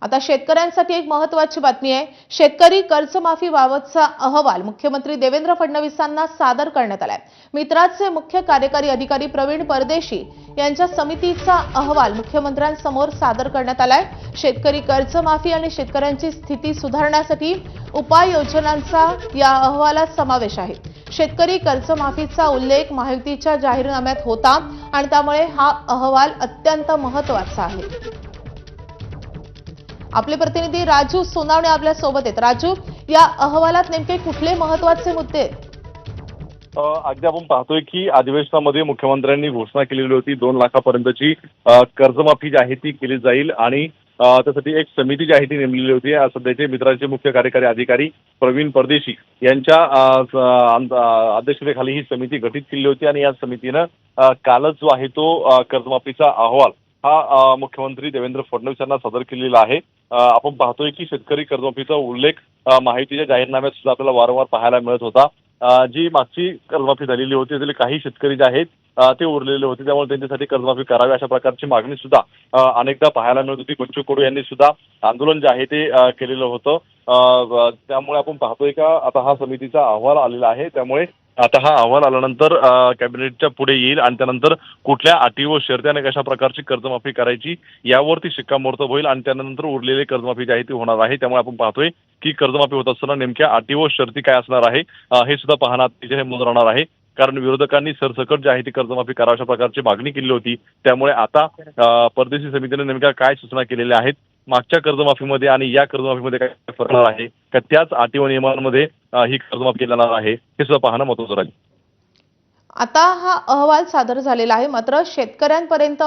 आता शेतकऱ्यांसाठी एक महत्त्वाची बातमी आहे। शेतकरी कर्जमाफीबाबतचा अहवाल मुख्यमंत्री देवेंद्र फडणवीसांना सादर करण्यात आलाय। मित्राचे मुख्य कार्यकारी अधिकारी प्रवीण परदेशी यांच्या समितीचा अहवाल मुख्यमंत्र्यांसमोर सादर करण्यात आलाय। शेतकरी कर्जमाफी आणि शेतकऱ्यांची स्थिती सुधारण्यासाठी उपाययोजनांचा या अहवालात समावेश आहे। शेतकरी कर्जमाफीचा उल्लेख महायुतीच्या जाहीरनाम्यात होता आणि त्यामुळे हा अहवाल अत्यंत महत्त्वाचा आहे। आपले प्रतिनिधी राजू सोनावणे आपल्या सोबत आहेत। राजू, या अहवालात नेमके कुठले महत्त्वाचे मुद्दे आहेत? अगदी आपण पाहतोय की अधिवेशनामध्ये मुख्यमंत्र्यांनी घोषणा केलेली होती 2 लाखापर्यंतची कर्जमाफी जी आहे ती केली जाईल आणि त्यासाठी एक समिती जी आहे ती नेमलेली होती। सध्याचे मित्राचे मुख्य कार्यकारी अधिकारी प्रवीण परदेशी यांच्या अध्यक्षतेखाली ही समिती गठीत केली होती आणि या समितीनं कालच जो आहे तो कर्जमाफीचा अहवाल हा मुख्यमंत्री देवेंद्र फडणवीस यांना सादर केलेला आहे। आपण पाहतोय की शेतकरी कर्जमाफीचा उल्लेख माहितीच्या जाहीरनाम्यात सुद्धा आपल्याला वारंवार पाहायला मिळत होता। जी मागची कर्जमाफी झालेली होती त्यातले काही शेतकरी जे आहेत ते उरलेले होते, त्यामुळे त्यांच्यासाठी कर्जमाफी करावी अशा प्रकारची मागणी सुद्धा अनेकदा पाहायला मिळत होती। बच्चू कडू यांनी सुद्धा आंदोलन जे आहे ते केलेलं होतं। त्यामुळे आपण पाहतोय का आता हा समितीचा अहवाल आलेला आहे, त्यामुळे आता हा अहवाल आल्यानंतर कॅबिनेटच्या पुढे येईल आणि त्यानंतर कुठल्या अटी व शर्ती आणि कशा प्रकारची कर्जमाफी करायची यावरती शिक्कामोर्तब होईल आणि त्यानंतर उरलेले कर्जमाफी जी आहे ती होणार आहे। त्यामुळे आपण पाहतोय की कर्जमाफी होत असताना नेमक्या अटी व शर्ती काय असणार आहे हे सुद्धा पाहणं अतिशय महत्त्वाचं राहणार आहे, कारण विरोधकांनी सरसकट जी आहे ती कर्जमाफी करावी अशा प्रकारची मागणी केली होती। त्यामुळे आता परदेशी समितीने नेमक्या काय सूचना केलेल्या आहेत, मागच्या कर्जमाफीमध्ये आणि या कर्जमाफीमध्ये काय फरक आहे का, त्याच अटी व नियमांमध्ये ही कर्जमाफी केली जाणार आहे हे सुद्धा पाहणं महत्त्वाचं राहील। आता हा अहवाल सादर झालेला आहे, मात्र शेतकऱ्यांपर्यंत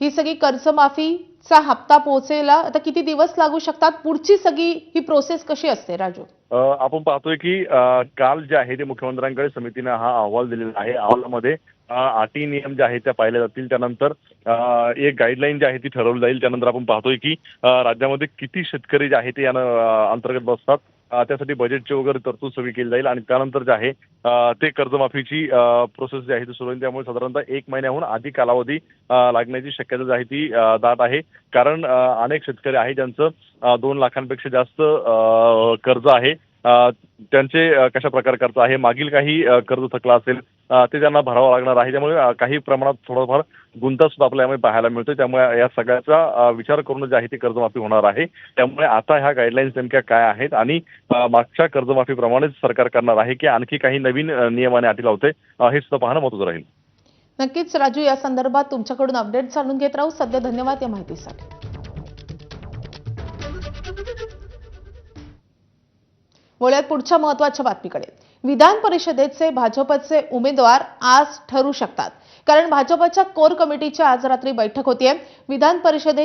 ही सगळी कर्जमाफीचा हप्ता पोहोचायला आता किती दिवस लागू शकतात? पुढची सगळी ही प्रोसेस कशी असते राजू? आपण पाहतोय की काल जे आहे ते मुख्यमंत्र्यांकडे समितीने हा अहवाल दिलेला आहे। अहवालामध्ये अटी नियम जे आहेत त्या पाहिल्या जातील, त्यानंतर एक गाईडलाईन जी आहे ती ठरवली जाईल। त्यानंतर आपण पाहतोय की राज्यामध्ये किती शेतकरी जे आहे ते यानं अंतर्गत बसतात, त्यासाठी बजेटची वगैरे तरतूद सगळी केली जाईल आणि त्यानंतर जे आहे ते कर्जमाफीची प्रोसेस जी आहे ती सुरू होईल। त्यामुळे साधारणतः 1 महिन्याहून अधिक कालावधी लागण्याची शक्यता जी आहे ती दाट आहे, कारण अनेक शेतकरी आहेत ज्यांचं 2 लाखांपेक्षा जास्त कर्ज आहे। त्यांचे कशा प्रकारे कर्ज आहे, मागील काही कर्ज थकला असेल ते त्यांना भरावं लागणार आहे। त्यामुळे काही प्रमाणात थोडंफार गुंता सुद्धा आपल्याला यामध्ये पाहायला मिळतोय। त्यामुळे या सगळ्याचा विचार करून जे आहे ती कर्जमाफी होणार आहे। त्यामुळे आता ह्या गाईडलाईन्स नेमक्या काय आहेत आणि मागच्या कर्जमाफीप्रमाणेच सरकार करणार आहे की आणखी काही नवीन नियमाने अटी लावते हे सुद्धा पाहणं महत्त्वाचं राहील। नक्कीच राजू, या संदर्भात तुमच्याकडून अपडेट जाणून घेत राहू। सध्या धन्यवाद या माहितीसाठी। वळूयात पुढच्या महत्त्वाच्या बातमीकडे। विधान परिषदेचे भाजपचे उमेदवार आज ठरू शकतात, कारण भाजपच्या कोर कमिटीची आज रात्री बैठक होतीये। विधान परिषदेच्या